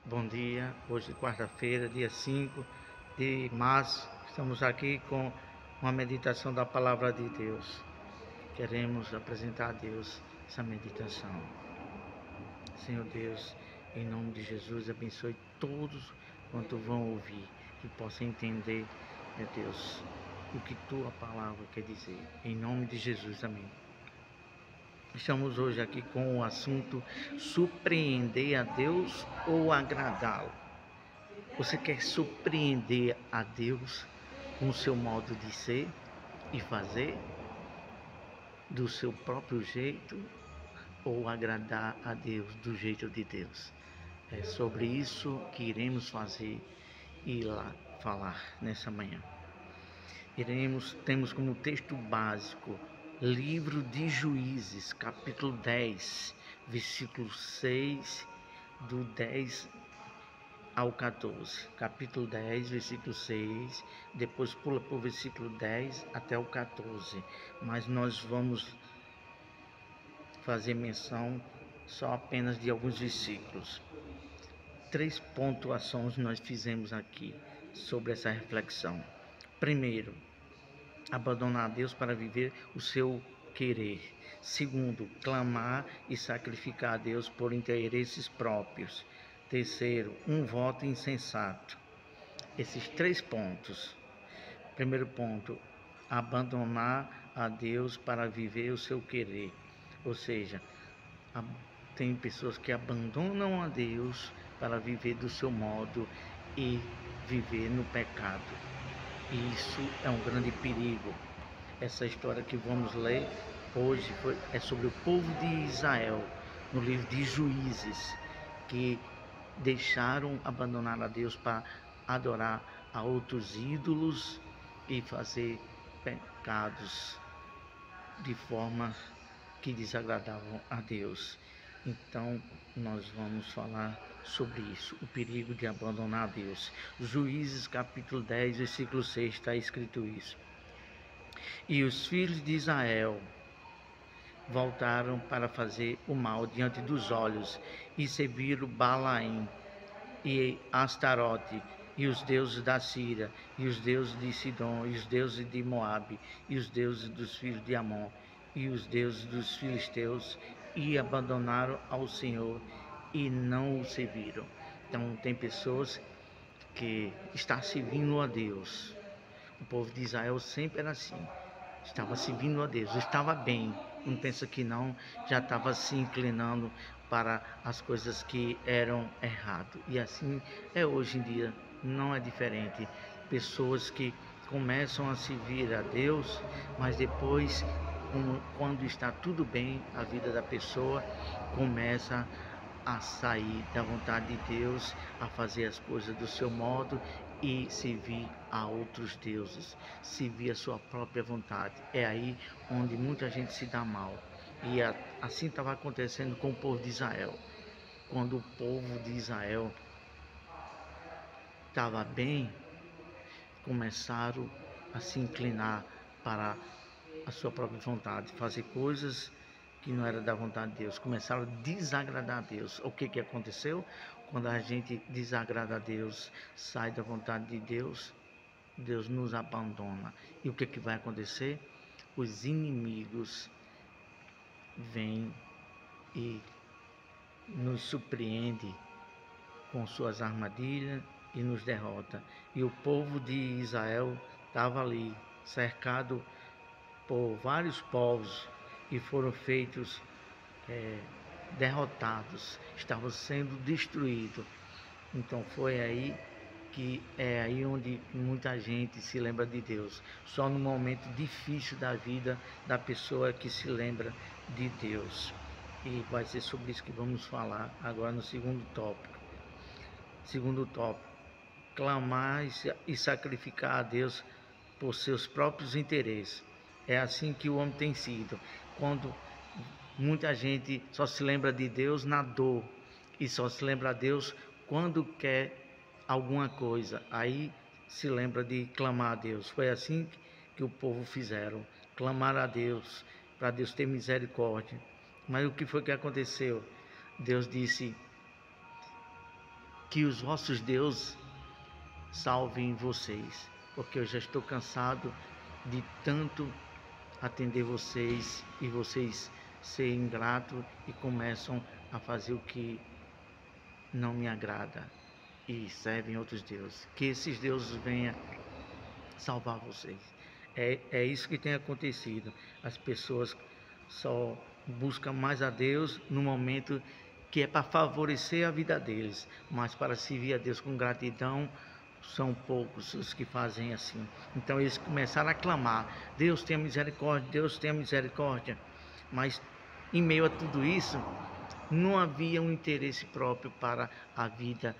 Bom dia, hoje quarta-feira, dia 5 de março, estamos aqui com uma meditação da Palavra de Deus. Queremos apresentar a Deus essa meditação. Senhor Deus, em nome de Jesus, abençoe todos quanto vão ouvir, que possam entender, meu Deus, o que Tua Palavra quer dizer. Em nome de Jesus, amém. Estamos hoje aqui com o assunto surpreender a Deus ou agradá-lo. Você quer surpreender a Deus com o seu modo de ser e fazer, do seu próprio jeito, ou agradar a Deus do jeito de Deus? É sobre isso que iremos fazer e lá falar nessa manhã. Temos como texto básico Livro de Juízes, capítulo 10, versículo 6, do 10 ao 14, capítulo 10, versículo 6, depois pula para o versículo 10 até o 14, mas nós vamos fazer menção só apenas de alguns versículos. 3 pontuações nós fizemos aqui sobre essa reflexão. Primeiro, abandonar Deus para viver o seu querer. Segundo, clamar e sacrificar a Deus por interesses próprios. Terceiro, um voto insensato. Esses 3 pontos. Primeiro ponto, abandonar a Deus para viver o seu querer. Ou seja, tem pessoas que abandonam a Deus para viver do seu modo e viver no pecado. E isso é um grande perigo. Essa história que vamos ler hoje é sobre o povo de Israel, no livro de Juízes, que abandonar a Deus para adorar a outros ídolos e fazer pecados de forma que desagradavam a Deus. Então, nós vamos falar sobre isso, o perigo de abandonar a Deus. Juízes capítulo 10, versículo 6, está escrito isso. E os filhos de Israel voltaram para fazer o mal diante dos olhos e serviram Balaim e Astarote, e os deuses da Síria, e os deuses de Sidom, e os deuses de Moabe, e os deuses dos filhos de Amon, e os deuses dos filisteus, e abandonaram ao Senhor e não o serviram. Então tem pessoas que estão servindo a Deus. O povo de Israel sempre era assim, estava servindo a Deus, estava bem. Não pensa que não, já estava se inclinando para as coisas que eram errado. E assim é hoje em dia, não é diferente. Pessoas que começam a servir a Deus, mas depois, quando está tudo bem, a vida da pessoa começa a sair da vontade de Deus, a fazer as coisas do seu modo e servir a outros deuses, servir a sua própria vontade. É aí onde muita gente se dá mal. E assim estava acontecendo com o povo de Israel. Quando o povo de Israel estava bem, começaram a se inclinar para a sua própria vontade, fazer coisas que não era da vontade de Deus, começaram a desagradar a Deus. O que aconteceu? Quando a gente desagrada a Deus, sai da vontade de Deus, Deus nos abandona. E o que vai acontecer? Os inimigos vêm e nos surpreende com suas armadilhas e nos derrota. E o povo de Israel estava ali, cercado por vários povos, e foram feitos derrotados, estavam sendo destruídos. Então foi aí que é aí onde muita gente se lembra de Deus. Só no momento difícil da vida da pessoa que se lembra de Deus. E vai ser sobre isso que vamos falar agora no segundo tópico. Segundo tópico, clamar e sacrificar a Deus por seus próprios interesses. É assim que o homem tem sido. Quando muita gente só se lembra de Deus na dor e só se lembra a Deus quando quer alguma coisa. Aí se lembra de clamar a Deus. Foi assim que o povo fizeram, clamar a Deus, para Deus ter misericórdia. Mas o que foi que aconteceu? Deus disse: que os vossos deuses salvem vocês, porque eu já estou cansado de tanto atender vocês e vocês serem ingratos e começam a fazer o que não me agrada e servem outros deuses. Que esses deuses venham salvar vocês. É isso que tem acontecido. As pessoas só buscam mais a Deus no momento que é para favorecer a vida deles, mas para servir a Deus com gratidão, são poucos os que fazem assim. Então eles começaram a clamar: Deus tenha misericórdia, Deus tenha misericórdia. Mas em meio a tudo isso, não havia um interesse próprio para a vida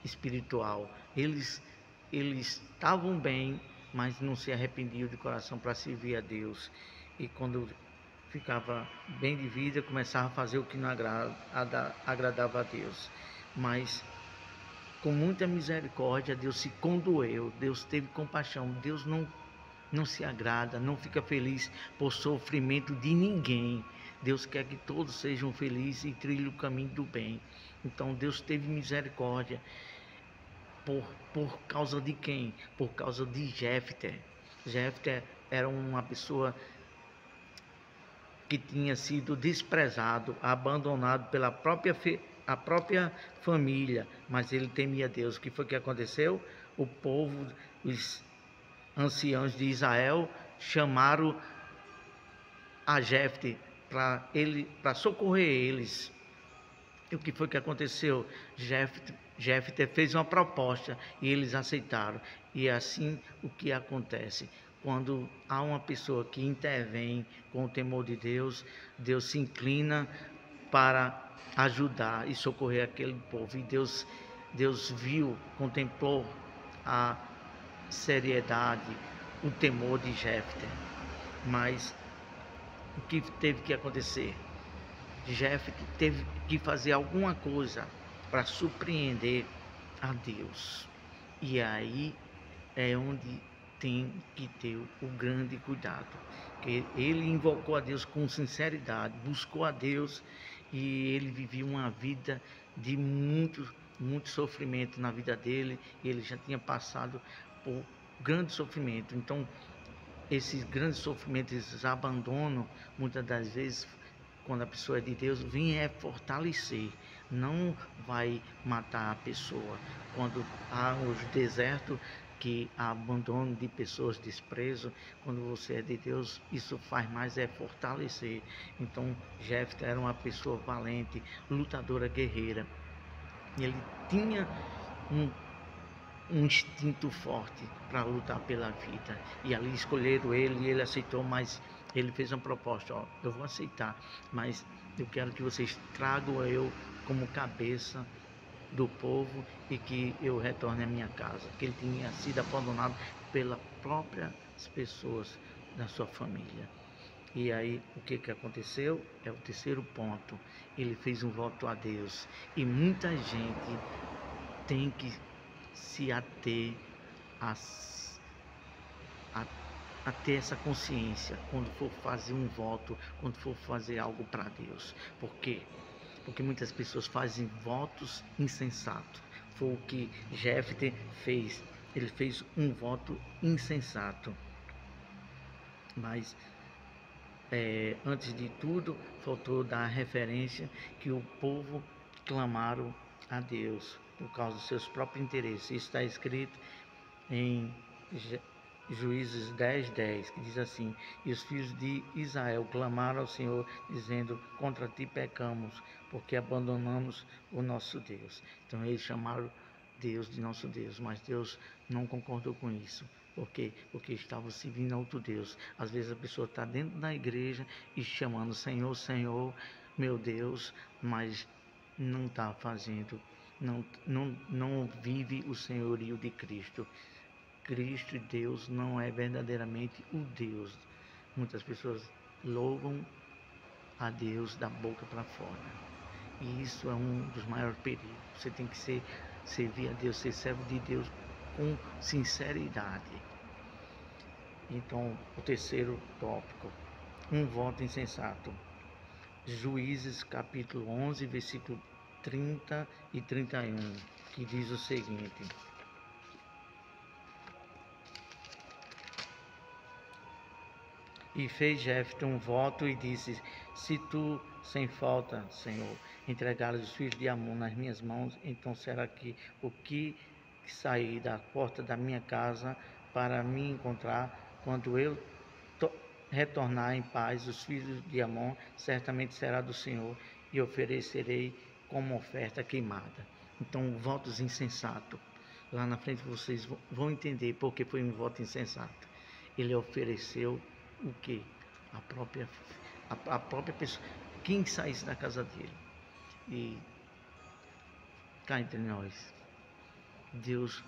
espiritual. Eles estavam bem, mas não se arrependiam de coração para servir a Deus. E quando ficava bem de vida, começava a fazer o que não agradava a Deus. Mas com muita misericórdia, Deus se condoeu, Deus teve compaixão. Deus não se agrada, não fica feliz por sofrimento de ninguém. Deus quer que todos sejam felizes e trilhem o caminho do bem. Então Deus teve misericórdia. Por causa de quem? Por causa de Jefté. Jefté era uma pessoa que tinha sido desprezado, abandonado pela a própria família, mas ele temia Deus. O que foi que aconteceu? O povo, os anciãos de Israel, chamaram a Jefté para socorrer eles. E o que foi que aconteceu? Jefté fez uma proposta e eles aceitaram. E é assim o que acontece. Quando há uma pessoa que intervém com o temor de Deus, Deus se inclina para ajudar e socorrer aquele povo. E Deus viu, contemplou a seriedade, o temor de Jefté. Mas o que teve que acontecer? Jefté teve que fazer alguma coisa para surpreender a Deus. E aí é onde tem que ter o grande cuidado. Que ele invocou a Deus com sinceridade, buscou a Deus e ele vivia uma vida de muito sofrimento na vida dele. Ele já tinha passado por grande sofrimento. Então, esses grandes sofrimentos, esses abandonos, muitas das vezes, quando a pessoa é de Deus, vem fortalecer, não vai matar a pessoa. Quando há os desertos, que há abandono de pessoas, desprezo, quando você é de Deus, isso faz mais fortalecer. Então, Jefté era uma pessoa valente, lutadora, guerreira. Ele tinha um instinto forte para lutar pela vida. E ali escolheram ele e ele aceitou, mas ele fez uma proposta: ó, eu vou aceitar, mas eu quero que vocês tragam eu como cabeça do povo e que eu retorne à minha casa. Que ele tinha sido abandonado pelas próprias pessoas da sua família. E aí o que aconteceu? É o terceiro ponto. Ele fez um voto a Deus. E muita gente tem que se ater a ter essa consciência quando for fazer um voto, quando for fazer algo para Deus. Por quê? Porque muitas pessoas fazem votos insensatos. Foi o que Jefté fez. Ele fez um voto insensato. Mas antes de tudo, faltou dar a referência que o povo clamaram a Deus por causa dos seus próprios interesses. Isso está escrito em Juízes 10:10, que diz assim: e os filhos de Israel clamaram ao Senhor, dizendo: contra ti pecamos, porque abandonamos o nosso Deus. Então eles chamaram Deus de nosso Deus, mas Deus não concordou com isso. Por quê? Porque estavam servindo a outro Deus. Às vezes a pessoa está dentro da igreja e chamando Senhor, Senhor, meu Deus, mas não está fazendo, não vive o senhorio de Cristo. Cristo e Deus não é verdadeiramente o Deus. Muitas pessoas louvam a Deus da boca para fora. E isso é um dos maiores perigos. Você tem que servir a Deus, ser servo de Deus com sinceridade. Então, o terceiro tópico, um voto insensato. Juízes capítulo 11, versículo 30 e 31. que diz o seguinte: e fez Jefté um voto e disse: se tu, sem falta, Senhor, entregares os filhos de Amon nas minhas mãos, então será que o que sair da porta da minha casa para me encontrar, quando eu retornar em paz os filhos de Amon, certamente será do Senhor, e oferecerei como oferta queimada. Então, votos insensatos. Lá na frente vocês vão entender porque foi um voto insensato. Ele ofereceu o que? A própria pessoa. Quem saísse da casa dele. E cá entre nós, Deus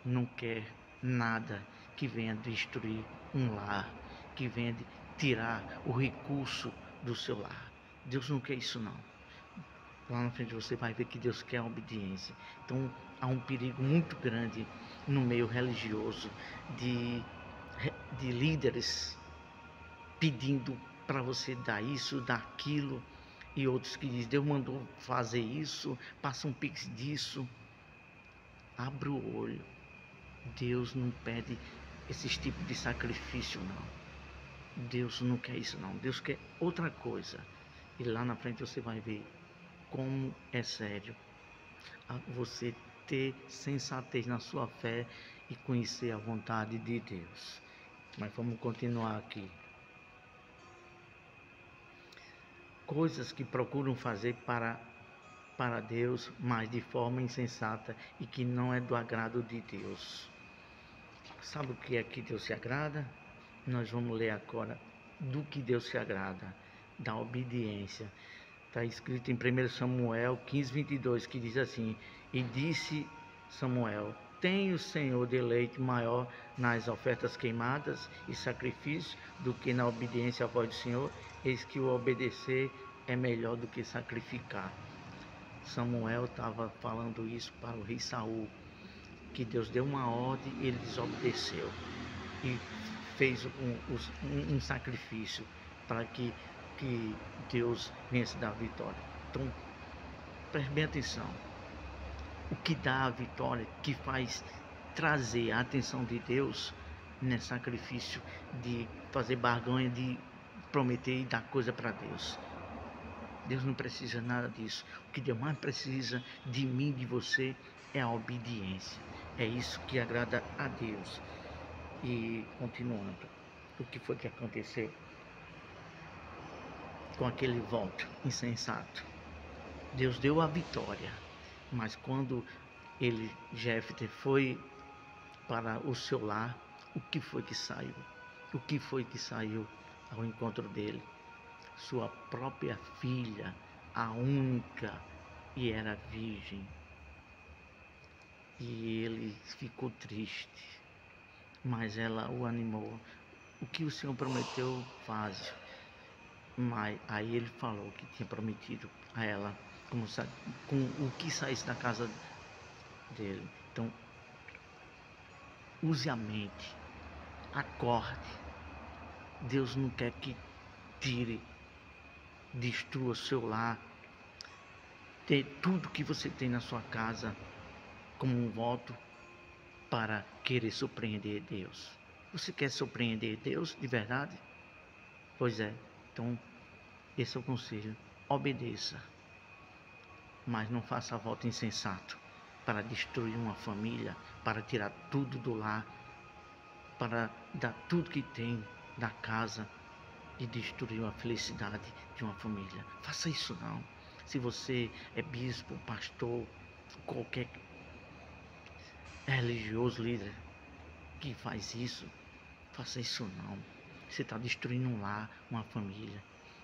não quer nada que venha destruir um lar, que venha tirar o recurso do seu lar. Deus não quer isso não. Lá na frente você vai ver que Deus quer a obediência. Então há um perigo muito grande no meio religioso de líderes pedindo para você dar isso, dar aquilo, e outros que dizem: Deus mandou fazer isso, passa um pix disso. Abra o olho. Deus não pede esses tipos de sacrifício não. Deus não quer isso não. Deus quer outra coisa. E lá na frente você vai ver como é sério você ter sensatez na sua fé e conhecer a vontade de Deus. Mas vamos continuar aqui. Coisas que procuram fazer para Deus, mas de forma insensata e que não é do agrado de Deus. Sabe o que é que Deus se agrada? Nós vamos ler agora do que Deus se agrada, da obediência. Está escrito em 1 Samuel 15:22, que diz assim: e disse Samuel: tem o Senhor deleite maior nas ofertas queimadas e sacrifícios do que na obediência à voz do Senhor? Eis que o obedecer é melhor do que sacrificar. Samuel estava falando isso para o rei Saul, que Deus deu uma ordem e ele desobedeceu e fez um sacrifício para que Deus vença da vitória. Então, preste bem atenção. O que dá a vitória, que faz trazer a atenção de Deus, não é sacrifício de fazer barganha, de prometer e dar coisa para Deus. Deus não precisa nada disso. O que Deus mais precisa de mim, de você, é a obediência. É isso que agrada a Deus. E continuando, o que foi que aconteceu com aquele voto insensato? Deus deu a vitória, mas quando Jefté foi para o seu lar, o que foi que saiu? O que foi que saiu ao encontro dele? Sua própria filha, a única, e era virgem. E ele ficou triste, mas ela o animou. O que o Senhor prometeu, faz. Mas aí ele falou que tinha prometido a ela com o que saísse da casa dele. Então, use a mente, acorde. Deus não quer que tire, destrua seu lar, ter tudo que você tem na sua casa como um voto para querer surpreender Deus. Você quer surpreender Deus de verdade? Pois é, então esse é o conselho: obedeça, mas não faça voto insensato para destruir uma família, para tirar tudo do lar, para dar tudo que tem da casa e destruir a felicidade de uma família. Faça isso não. Se você é bispo, pastor, qualquer religioso, líder que faz isso, faça isso não. Você está destruindo um lar, uma família.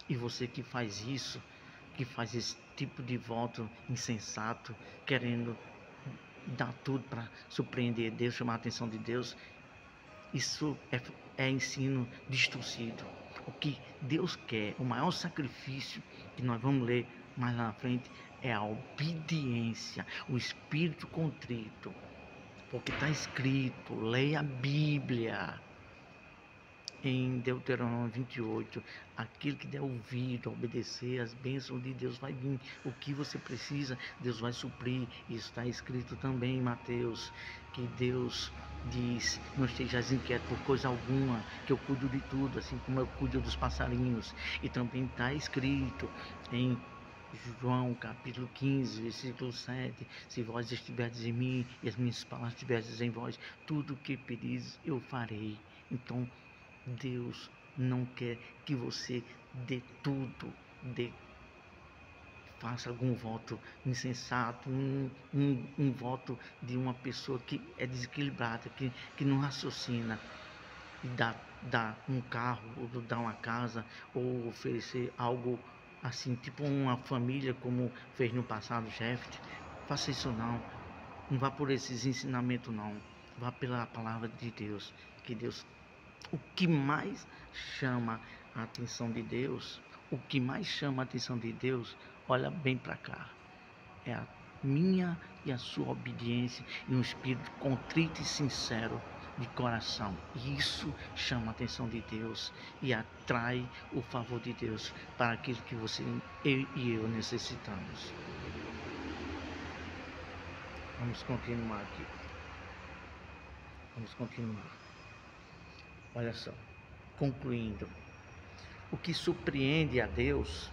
E você que faz isso, que faz esse tipo de voto insensato, querendo dar tudo para surpreender Deus, chamar a atenção de Deus, isso é ensino distorcido. O que Deus quer, o maior sacrifício que nós vamos ler mais lá na frente, é a obediência, o espírito contrito. Porque está escrito, leia a Bíblia. em Deuteronômio 28, aquele que der ouvido, obedecer, as bênçãos de Deus vai vir. O que você precisa, Deus vai suprir. Isso está escrito também em Mateus, que Deus diz: não estejais inquieto por coisa alguma, que eu cuido de tudo, assim como eu cuido dos passarinhos. E também está escrito em João capítulo 15, versículo 7: se vós estiverdes em mim e as minhas palavras estiverdes em vós, tudo o que pedis eu farei. Então Deus não quer que você dê tudo, faça algum voto insensato, um voto de uma pessoa que é desequilibrada, que não raciocina, e dá um carro, ou dar uma casa, ou oferecer algo assim, tipo uma família, como fez no passado Jeff. Faça isso não. Não vá por esses ensinamentos não. Vá pela palavra de Deus. Que Deus, o que mais chama a atenção de Deus, o que mais chama a atenção de Deus, olha bem para cá, é a minha e a sua obediência e um espírito contrito e sincero de coração. Isso chama a atenção de Deus e atrai o favor de Deus para aquilo que você e eu necessitamos. Vamos continuar aqui. Vamos continuar. Olha só, concluindo, o que surpreende a Deus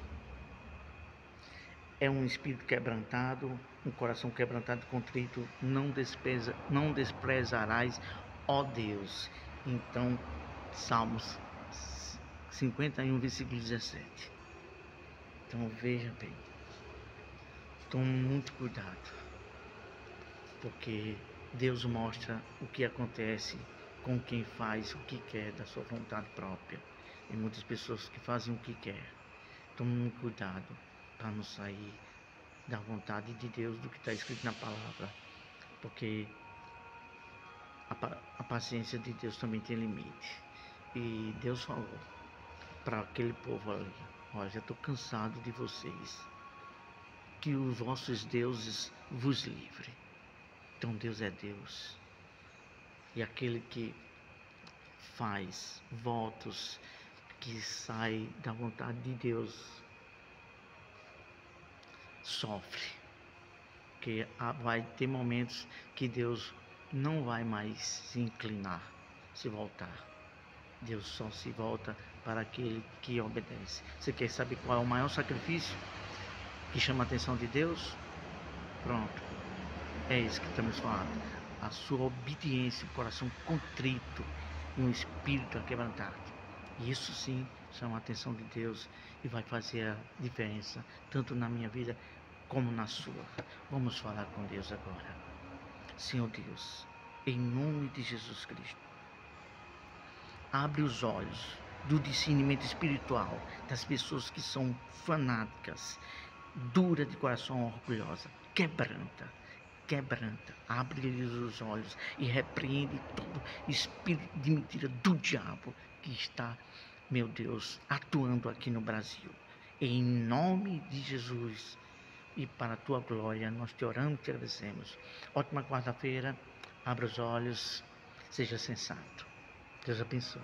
é um espírito quebrantado, um coração quebrantado e contrito, não desprezarás, ó Deus. Então, Salmos 51, versículo 17. Então, veja bem, tome muito cuidado, porque Deus mostra o que acontece com quem faz o que quer da sua vontade própria. E muitas pessoas que fazem o que quer. Tome muito cuidado para não sair da vontade de Deus, do que está escrito na palavra, porque a paciência de Deus também tem limite. E Deus falou para aquele povo ali: olha, já estou cansado de vocês, que os vossos deuses vos livrem. Então Deus é Deus, e aquele que faz votos que sai da vontade de Deus sofre, porque vai ter momentos que Deus não vai mais se inclinar, se voltar. Deus só se volta para aquele que obedece. Você quer saber qual é o maior sacrifício que chama a atenção de Deus? Pronto, é isso que estamos falando. A sua obediência, o coração contrito e um espírito quebrantado. Isso sim chama a atenção de Deus e vai fazer a diferença, tanto na minha vida como na sua. Vamos falar com Deus agora. Senhor Deus, em nome de Jesus Cristo, abre os olhos do discernimento espiritual das pessoas que são fanáticas, dura de coração, orgulhosa. Quebranta, abre-lhes os olhos e repreende todo espírito de mentira do diabo que está, meu Deus, atuando aqui no Brasil. Em nome de Jesus e para a tua glória, nós te oramos e te agradecemos. Ótima quarta-feira, abra os olhos, seja sensato. Deus abençoe.